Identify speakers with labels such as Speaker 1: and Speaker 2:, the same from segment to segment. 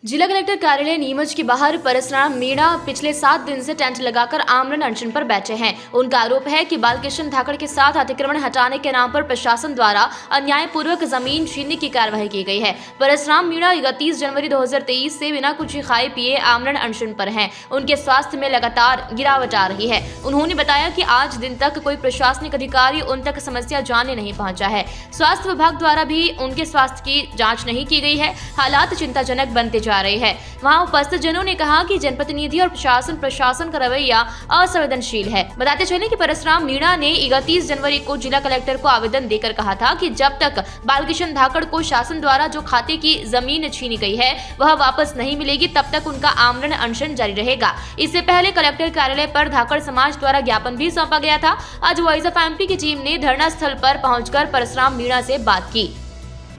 Speaker 1: जिला कलेक्टर कार्यालय नीमच के बाहर परसराम मीणा पिछले 7 दिन से टेंट लगाकर आमरण अनशन पर बैठे हैं। उनका आरोप है कि बालकृष्ण धाकड़ के साथ अतिक्रमण हटाने के नाम पर प्रशासन द्वारा अन्यायपूर्वक जमीन छीनने की कार्रवाई की गई है। परसराम मीणा 31 जनवरी 2023 से बिना कुछ खाए पिए आमरण अनशन पर हैं। उनके स्वास्थ्य में लगातार गिरावट आ रही है। उन्होंने बताया कि आज दिन तक कोई प्रशासनिक अधिकारी उन तक समस्या जानने नहीं पहुंचा है। स्वास्थ्य विभाग द्वारा भी उनके स्वास्थ्य की जाँच नहीं की गई है। हालात चिंताजनक बनते जा रही है। वहां उपस्थित जनों ने कहा कि जनप्रतिनिधि और प्रशासन का रवैया असंवेदनशील है। बताते चले कि परसराम मीणा ने 31 जनवरी को जिला कलेक्टर को आवेदन देकर कहा था कि जब तक बालकृष्ण धाकड़ को शासन द्वारा जो खाते की जमीन छीनी गई है वह वापस नहीं मिलेगी, तब तक उनका आमरण अनशन जारी रहेगा। इससे पहले कलेक्टर कार्यालय पर धाकड़ समाज द्वारा ज्ञापन भी सौंपा गया था। आज वॉइस ऑफ एमपी की टीम ने धरना स्थल पर पहुंचकर परसराम मीणा से बात की।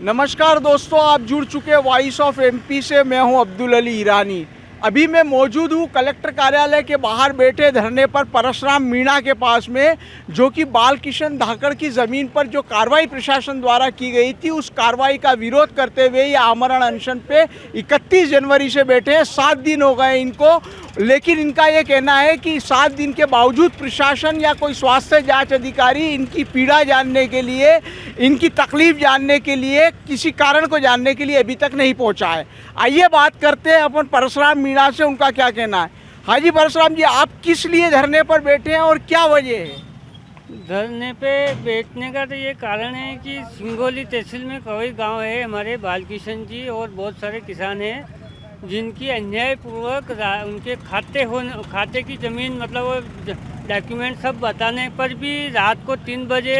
Speaker 2: नमस्कार दोस्तों, आप जुड़ चुके वॉइस ऑफ एमपी से। मैं हूं अब्दुल अली ईरानी। अभी मैं मौजूद हूं कलेक्टर कार्यालय के बाहर बैठे धरने पर परसराम मीणा के पास में, जो कि बालकृष्ण धाकड़ की ज़मीन पर जो कार्रवाई प्रशासन द्वारा की गई थी उस कार्रवाई का विरोध करते हुए ये आमरण अनशन पे 31 जनवरी से बैठे हैं। 7 दिन हो गए इनको, लेकिन इनका ये कहना है कि 7 दिन के बावजूद प्रशासन या कोई स्वास्थ्य जांच अधिकारी इनकी पीड़ा जानने के लिए, इनकी तकलीफ जानने के लिए, किसी कारण को जानने के लिए अभी तक नहीं पहुंचा है। आइए बात करते हैं अपन परसराम मीणा से, उनका क्या कहना है। हाँ जी परसराम जी, आप किस लिए धरने पर बैठे हैं और क्या वजह है?
Speaker 3: धरने पे बैठने का तो ये कारण है कि सिंगोली तहसील में कई गांव है हमारे बालकृष्ण जी और बहुत सारे किसान हैं जिनकी अन्यायपूर्वक उनके खाते की ज़मीन मतलब डॉक्यूमेंट सब बताने पर भी रात को 3 बजे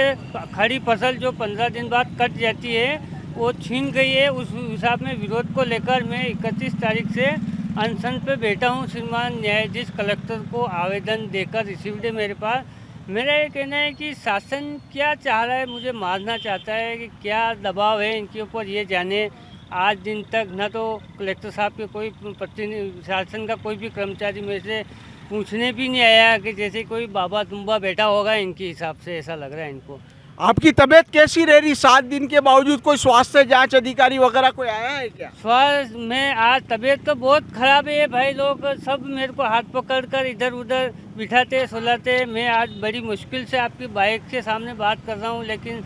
Speaker 3: खड़ी फसल जो 15 दिन बाद कट जाती है वो छीन गई है। उस हिसाब में विरोध को लेकर मैं 31 तारीख से अनशन पे बैठा हूँ। श्रीमान न्यायाधीश कलेक्टर को आवेदन देकर रिसीव्ड है मेरे पास। मेरा ये कहना है कि शासन क्या चाह रहा है, मुझे मारना चाहता है कि क्या दबाव है इनके ऊपर, ये जाने। आज दिन तक न तो कलेक्टर साहब के कोई प्रतिनिधि, शासन का कोई भी कर्मचारी मेरे से पूछने भी नहीं आया कि जैसे कोई बाबा तुम्बा बैठा होगा इनके हिसाब से, ऐसा लग रहा है इनको।
Speaker 2: आपकी तबीयत कैसी रह रही? 7 दिन के बावजूद कोई स्वास्थ्य जांच अधिकारी वगैरह कोई आया है क्या?
Speaker 3: स्वास्थ्य में आज तबीयत तो बहुत खराब है भाई। लोग सब मेरे को हाथ पकड़ कर इधर उधर बिठाते सुलाते। मैं आज बड़ी मुश्किल से आपकी बाइक के सामने बात कर रहा हूँ, लेकिन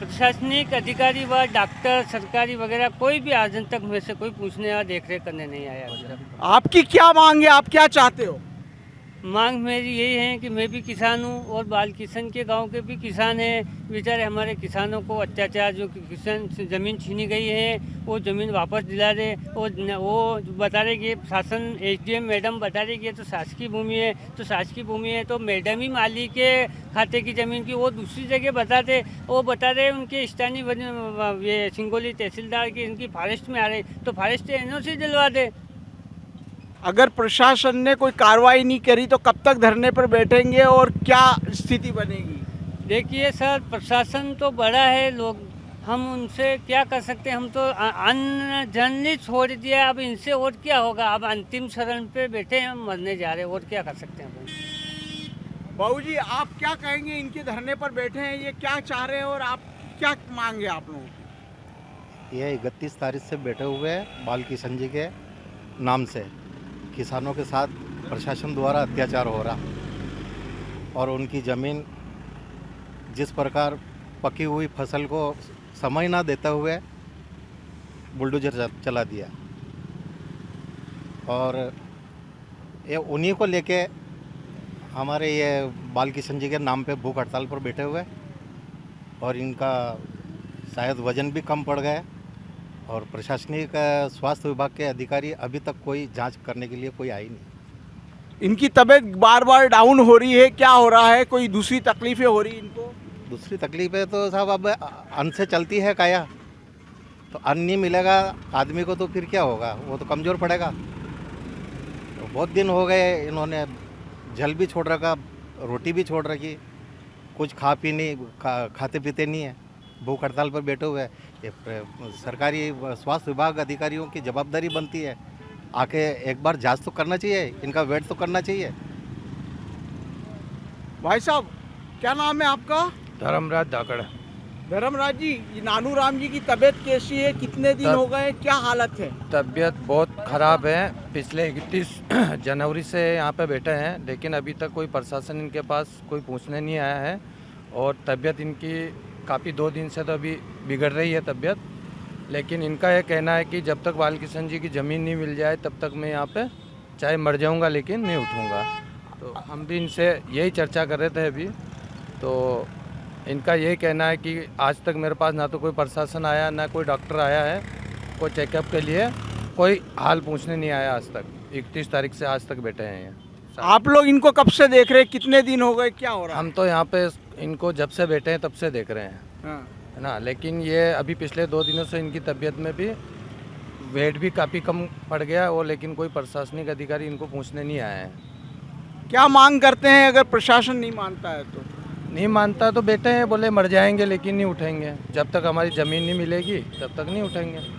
Speaker 3: प्रशासनिक अधिकारी व डॉक्टर सरकारी वगैरह कोई भी आज तक मेरे से कोई पूछने या देख रेख करने नहीं आया।
Speaker 2: आपकी क्या मांग है, आप क्या चाहते हो?
Speaker 3: मांग मेरी यही है कि मैं भी किसान हूँ और बालकृष्ण के गांव के भी किसान हैं। बेचारे हमारे किसानों को अत्याचार, जो किसान ज़मीन छीनी गई है वो ज़मीन वापस दिला दे। वो बता रहे कि शासन एसडीएम मैडम बता रही कि तो शासकीय भूमि है, तो शासकीय भूमि है तो मैडम ही मालिक के खाते की ज़मीन की, वो दूसरी जगह बताते। वो बता रहे उनके स्थानीय ये सिंगोली तहसीलदार की इनकी फॉरेस्ट में आ रही, तो फॉरेस्ट एनओसी दिलवा दे।
Speaker 2: अगर प्रशासन ने कोई कार्रवाई नहीं करी तो कब तक धरने पर बैठेंगे और क्या स्थिति बनेगी?
Speaker 3: देखिए सर, प्रशासन तो बड़ा है, लोग हम उनसे क्या कर सकते हैं। हम तो अन्न जन ही छोड़ दिया, अब इनसे और क्या होगा। अब अंतिम शरण पे बैठे हैं, हम मरने जा रहे हैं, और क्या कर सकते हैं अपन।
Speaker 2: बाबू जी, आप क्या कहेंगे? इनके धरने पर बैठे हैं, ये क्या चाह रहे हैं और आप क्या मांगे आप लोग?
Speaker 4: ये 31 तारीख से बैठे हुए हैं बालकृष्ण जी के नाम से। किसानों के साथ प्रशासन द्वारा अत्याचार हो रहा और उनकी ज़मीन जिस प्रकार पकी हुई फसल को समय ना देते हुए बुलडोजर चला दिया, और ये उन्हीं को लेके हमारे ये बालकृष्ण जी के नाम पे भूख हड़ताल पर बैठे हुए, और इनका शायद वजन भी कम पड़ गया और प्रशासनिक स्वास्थ्य विभाग के अधिकारी अभी तक कोई जांच करने के लिए कोई आई नहीं।
Speaker 2: इनकी तबीयत बार बार डाउन हो रही है, क्या हो रहा है? कोई दूसरी तकलीफें हो रही इनको?
Speaker 4: दूसरी तकलीफें तो साहब अब अन्न से चलती है काया, तो अन्न नहीं मिलेगा आदमी को तो फिर क्या होगा, वो तो कमज़ोर पड़ेगा। तो बहुत दिन हो गए इन्होंने जल भी छोड़ रखा, रोटी भी छोड़ रखी, कुछ खाते पीते नहीं है, भूख हड़ताल पर बैठे हुए हैं। ये सरकारी स्वास्थ्य विभाग अधिकारियों की जवाबदारी बनती है, आके एक बार जांच तो करना चाहिए, इनका वेट तो करना चाहिए।
Speaker 2: भाई साहब, क्या नाम है आपका?
Speaker 5: धर्मराज धाकड़।
Speaker 2: धर्मराज जी, ये नानू राम जी की तबीयत कैसी है? कितने दिन हो गए? क्या हालत है?
Speaker 5: तबीयत बहुत ख़राब है। पिछले 31 जनवरी से यहाँ पे बैठे हैं, लेकिन अभी तक कोई प्रशासन इनके पास कोई पूछने नहीं आया है। और तबीयत इनकी काफ़ी 2 दिन से तो अभी बिगड़ रही है तबीयत। लेकिन इनका ये कहना है कि जब तक बालकिशन जी की ज़मीन नहीं मिल जाए तब तक मैं यहाँ पे चाहे मर जाऊँगा लेकिन नहीं उठूँगा। तो हम भी इनसे यही चर्चा कर रहे थे अभी। तो इनका यही कहना है कि आज तक मेरे पास ना तो कोई प्रशासन आया, ना कोई डॉक्टर आया है कोई चेकअप के लिए। कोई हाल पूछने नहीं आया आज तक। 31 तारीख से आज तक बैठे हैं यहाँ।
Speaker 2: आप लोग इनको कब से देख रहे हैं? कितने दिन हो गए? क्या हो रहा है?
Speaker 5: हम तो यहाँ पे इनको जब से बैठे हैं तब से देख रहे हैं,
Speaker 2: हाँ।
Speaker 5: है ना। लेकिन ये अभी पिछले 2 दिनों से इनकी तबीयत में भी वेट भी काफ़ी कम पड़ गया और लेकिन कोई प्रशासनिक अधिकारी इनको पूछने नहीं आया है।
Speaker 2: क्या मांग करते हैं अगर प्रशासन नहीं मानता है तो?
Speaker 5: नहीं मानता तो बैठे हैं, बोले मर जाएंगे लेकिन नहीं उठेंगे। जब तक हमारी ज़मीन नहीं मिलेगी तब तक नहीं उठेंगे।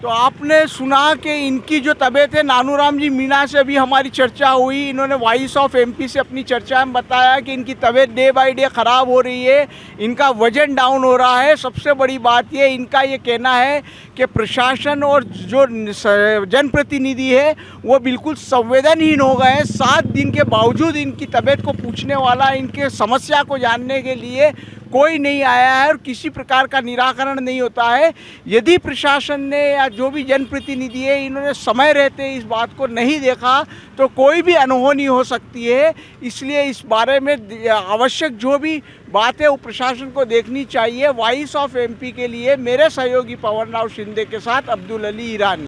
Speaker 2: तो आपने सुना कि इनकी जो तबीयत है, नानू राम जी मीणा से भी हमारी चर्चा हुई। इन्होंने वॉइस ऑफ एमपी से अपनी चर्चा में बताया कि इनकी तबीयत डे बाय डे ख़राब हो रही है, इनका वजन डाउन हो रहा है। सबसे बड़ी बात ये इनका ये कहना है कि प्रशासन और जो जनप्रतिनिधि है वो बिल्कुल संवेदनहीन हो गए हैं। 7 दिन के बावजूद इनकी तबीयत को पूछने वाला, इनके समस्या को जानने के लिए कोई नहीं आया है और किसी प्रकार का निराकरण नहीं होता है। यदि प्रशासन ने या जो भी जनप्रतिनिधि है इन्होंने समय रहते इस बात को नहीं देखा तो कोई भी अनहोनी हो सकती है। इसलिए इस बारे में आवश्यक जो भी बात है वो प्रशासन को देखनी चाहिए। वॉइस ऑफ एमपी के लिए मेरे सहयोगी पवन राव शिंदे के साथ अब्दुल अली ईरानी।